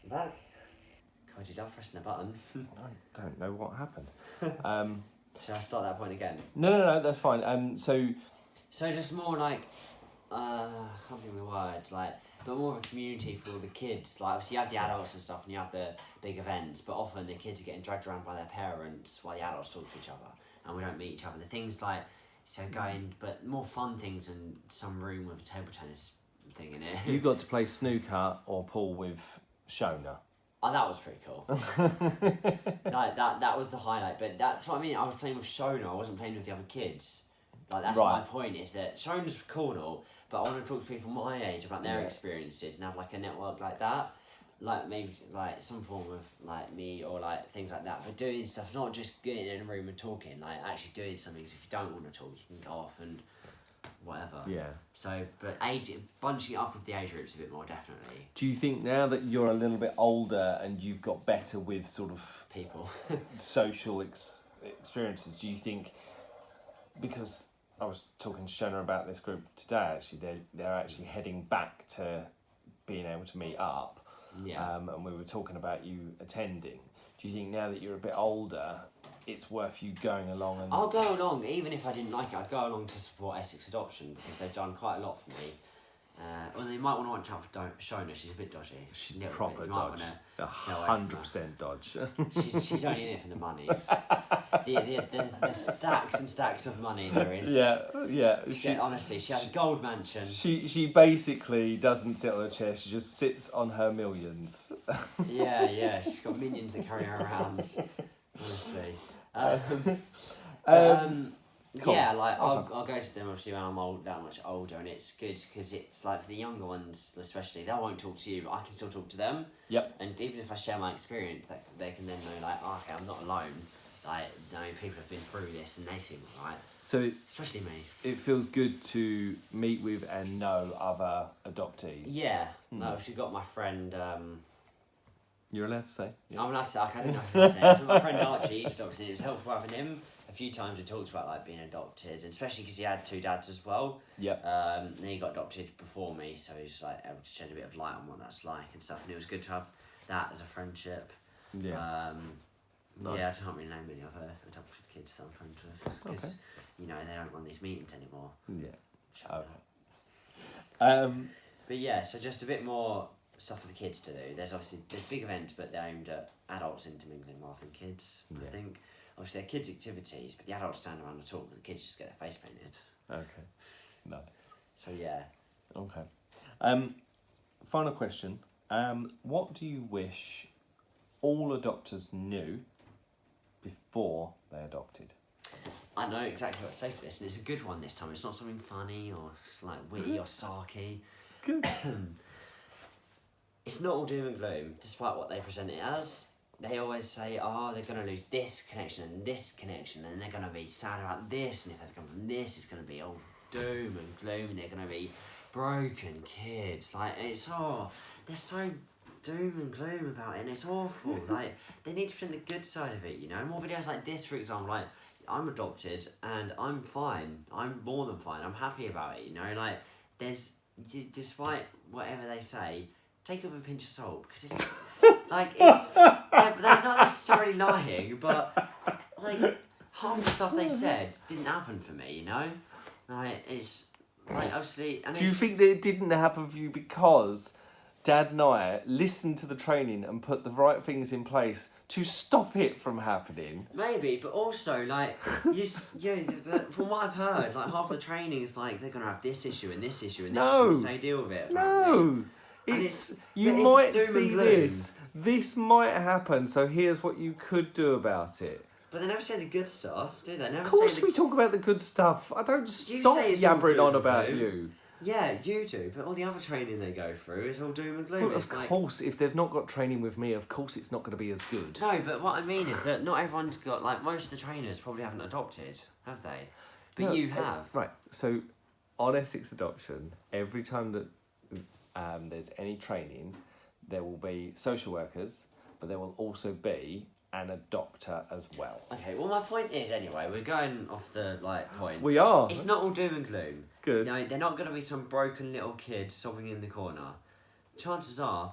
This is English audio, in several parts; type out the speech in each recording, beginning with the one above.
back. God, you love pressing a button. I don't know what happened. Shall I start that point again? No, that's fine. So just more like, I can't think of the word, like, but more of a community for all the kids. Like, obviously you have the adults and stuff and you have the big events, but often the kids are getting dragged around by their parents while the adults talk to each other and we don't meet each other. The things like, so going, but more fun things in some room with a table tennis thing in it. you got to play snooker or pool with Shona. Oh, that was pretty cool. Like, that was the highlight, but that's what I mean. I was playing with Shona, I wasn't playing with the other kids. Like, that's Right. my point, is that Shona's cool and all, but I want to talk to people my age about their experiences and have, like, a network like that. Like, maybe, like, some form of, like, me or, like, things like that. But doing stuff, not just getting in a room and talking, like, actually doing something. Because if you don't want to talk, you can go off and whatever. Yeah. So, but bunching it up with the age groups a bit more, definitely. Do you think now that you're a little bit older and you've got better with sort of People. social experiences, do you think, because I was talking to Shona about this group today, actually, they're actually heading back to being able to meet up. Yeah. And we were talking about you attending. Do you think now that you're a bit older, it's worth you going along? And I'll go along, even if I didn't like it, I'd go along to support Essex Adoption because they've done quite a lot for me. Well, they might want to watch out for Shona, she's a bit dodgy. She's A little proper bit. You might dodge. wanna 100% dodge. She's only in it for the money. the stacks and stacks of money there is. Yeah. Honestly, she has a gold mansion. She basically doesn't sit on a chair, she just sits on her millions. Yeah, she's got minions that carry her around. Honestly. Cool. Yeah, like I'll go to them obviously when I'm that much older, and it's good because it's like for the younger ones especially, they won't talk to you, but I can still talk to them. Yep. And even if I share my experience, they can then know like, oh, okay, I'm not alone. Like, you know, people have been through this and they seem right. So especially me. It feels good to meet with and know other adoptees. Yeah. No, I've actually got my friend. You're allowed to say. Yeah. I'm allowed to say. I don't know if I say. My friend Archie, he's adopted. It was helpful having him. A few times we talked about like being adopted, and especially because he had two dads as well. Yep. And he got adopted before me, so he's like able to shed a bit of light on what that's like and stuff. And it was good to have that as a friendship. Yeah. Nice. Yeah, I can't really name any other adopted kids that I'm friends with because you know they don't run these meetings anymore. Yeah. But yeah, so just a bit more stuff for the kids to do. There's big events, but they're aimed at adults intermingling rather than kids. Yeah. I think. Obviously, they're kids' activities, but the adults stand around and talk, but the kids just get their face painted. Okay. Nice. So, yeah. Okay. Final question. What do you wish all adopters knew before they adopted? I know exactly what to say for this, and it's a good one this time. It's not something funny or like witty or sarky. Good. It's not all doom and gloom, despite what they present it as. They always say, oh, they're going to lose this connection, and they're going to be sad about this, and if they've come from this, it's going to be all doom and gloom, and they're going to be broken kids. Like, they're so doom and gloom about it, and it's awful. Like, they need to present the good side of it, you know? More videos like this, for example, like, I'm adopted, and I'm fine. I'm more than fine. I'm happy about it, you know? Like, despite whatever they say, take it with a pinch of salt, because it's... Like, they're not necessarily lying, but, like, half the stuff they said didn't happen for me, you know? Like, it's, like, obviously... And do you think that it didn't happen for you because Dad and I listened to the training and put the right things in place to stop it from happening? Maybe, but also, like, but from what I've heard, like, half the training is, like, they're going to have this issue and this issue and this issue, and say deal with it, apparently. No! You might see this. This might happen, so here's what you could do about it. But they never say the good stuff, do they? Of course we talk about the good stuff. I don't stop yabbering on about you. Yeah, you do, but all the other training they go through is all doom and gloom. Well, of course, if they've not got training with me, of course it's not going to be as good. No, but what I mean is that not everyone's got, like, most of the trainers probably haven't adopted, have they? But no, you have. Right, so on Essex Adoption, every time that there's any training, there will be social workers, but there will also be an adopter as well. Okay, well, my point is, anyway, we're going off the, like, point. We are. It's not all doom and gloom. Good. No, they're not going to be some broken little kid sobbing in the corner. Chances are,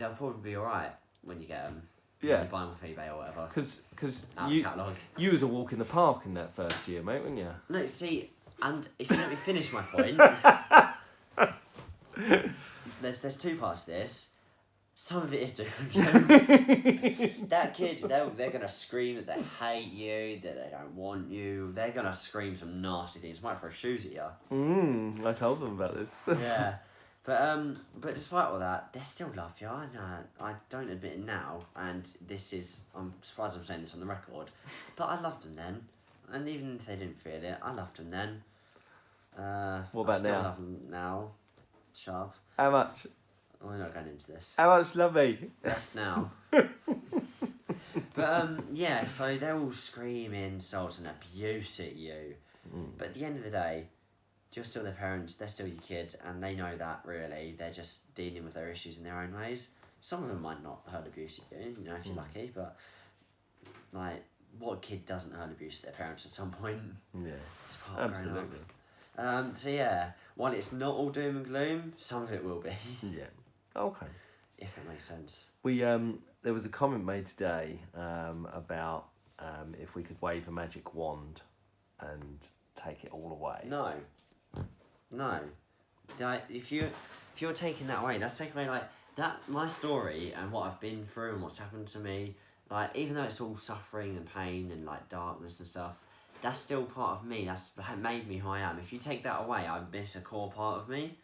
they'll probably be alright when you get them. Yeah. When you buy them off eBay or whatever. Because Out of the catalogue. you was a walk in the park in that first year, mate, weren't you? No, see, and if you let me finish my point, there's two parts to this. Some of it is doom and gloom. That kid, they're gonna scream that they hate you, that they don't want you. They're gonna scream some nasty things. Might throw shoes at you. I told them about this. Yeah, but despite all that, they still love you. I know. I don't admit it now, and I'm surprised I'm saying this on the record, but I loved them then, and even if they didn't feel it, I loved them then. What about I still now? love them now. Sharp. How much? We're not going into this. How much love me? Yes, now. But yeah, so they're all screaming insults and abuse at you. But at the end of the day, you're still their parents, they're still your kids, and they know that really. They're just dealing with their issues in their own ways. Some of them might not hurl abuse at you, if you're lucky, but like, what kid doesn't hurl abuse at their parents at some point? Yeah. It's part of growing Absolutely. up. So yeah, while it's not all doom and gloom, some of it will be. Yeah. Okay. If that makes sense. We there was a comment made today about if we could wave a magic wand and take it all away. No. Like, if you're taking that away, that's taking away like that. My story and what I've been through and what's happened to me. Like, even though it's all suffering and pain and like darkness and stuff, that's still part of me. That's made me who I am. If you take that away, I miss a core part of me.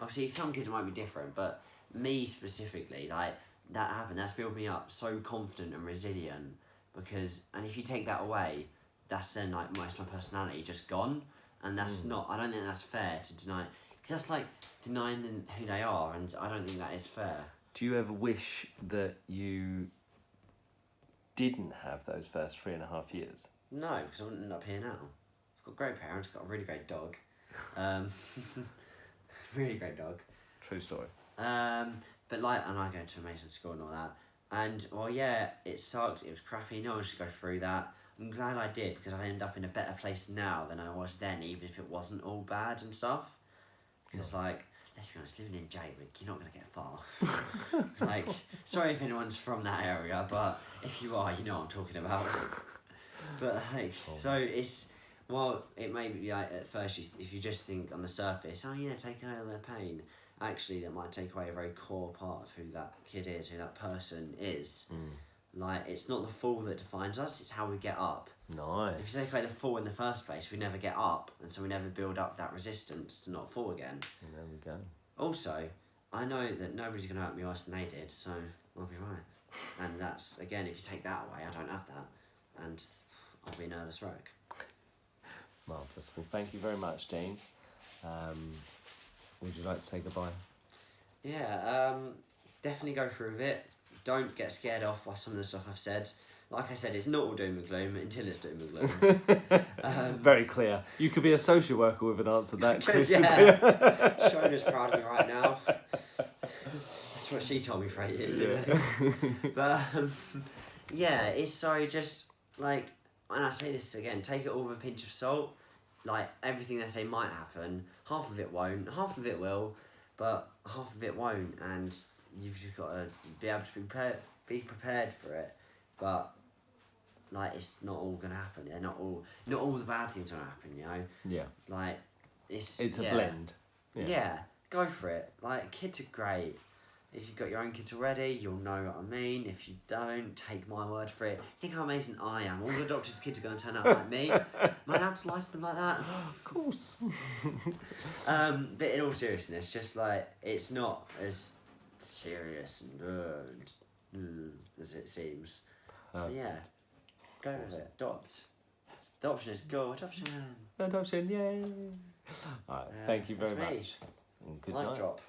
Obviously, some kids might be different, but me specifically, like, that happened. That's built me up so confident and resilient. And if you take that away, that's then like most of my personality just gone. And that's not. I don't think that's fair to deny. Because that's like denying them who they are, and I don't think that is fair. Do you ever wish that you didn't have those first 3.5 years? No, because I wouldn't end up here now. I've got great parents. Got a really great dog. Really great dog. True story. But like, and I go to amazing school and all that. And well, yeah, it sucks. It was crappy. No one should go through that. I'm glad I did, because I end up in a better place now than I was then, even if it wasn't all bad and stuff. Because like, let's be honest, living in Jaywick, you're not gonna get far. Like, sorry if anyone's from that area, but if you are, you know what I'm talking about. But like, so it's. Well, it may be like at first, if you just think on the surface, oh yeah, take away all their pain. Actually, that might take away a very core part of who that kid is, who that person is. Like, it's not the fall that defines us, it's how we get up. Nice. If you take away the fall in the first place, we never get up, and so we never build up that resistance to not fall again. And there we go. Also, I know that nobody's going to hurt me worse than they did, so I'll be right. And that's, again, if you take that away, I don't have that, and I'll be a nervous wreck. Marvellous. Well, thank you very much, Dean. Would you like to say goodbye? Yeah, definitely go through with it. Don't get scared off by some of the stuff I've said. Like I said, it's not all doom and gloom until it's doom and gloom. Very clear. You could be a social worker with an answer that close. Yeah. Shona's proud of me right now. That's what she told me for 8 years, didn't it? But yeah, it's so just like, and I say this again, take it all with a pinch of salt. Like, everything they say might happen. Half of it won't, half of it will, but half of it won't, and you've just got to be able to be prepared for it. But like, it's not all gonna happen. They're not all the bad things are gonna happen. You know. Yeah. Like, it's a blend. Yeah, go for it. Like, kids are great. If you've got your own kids already, you'll know what I mean. If you don't, take my word for it. Think how amazing I am. All the adopted kids are going to turn out like me. Am I allowed to lie to them like that? Of course. But in all seriousness, just like, it's not as serious and as it seems. So yeah, go with it. Adopt. Adoption is good. Adoption, yay. Alright, thank you very that's me. much. And good Mic night. drop.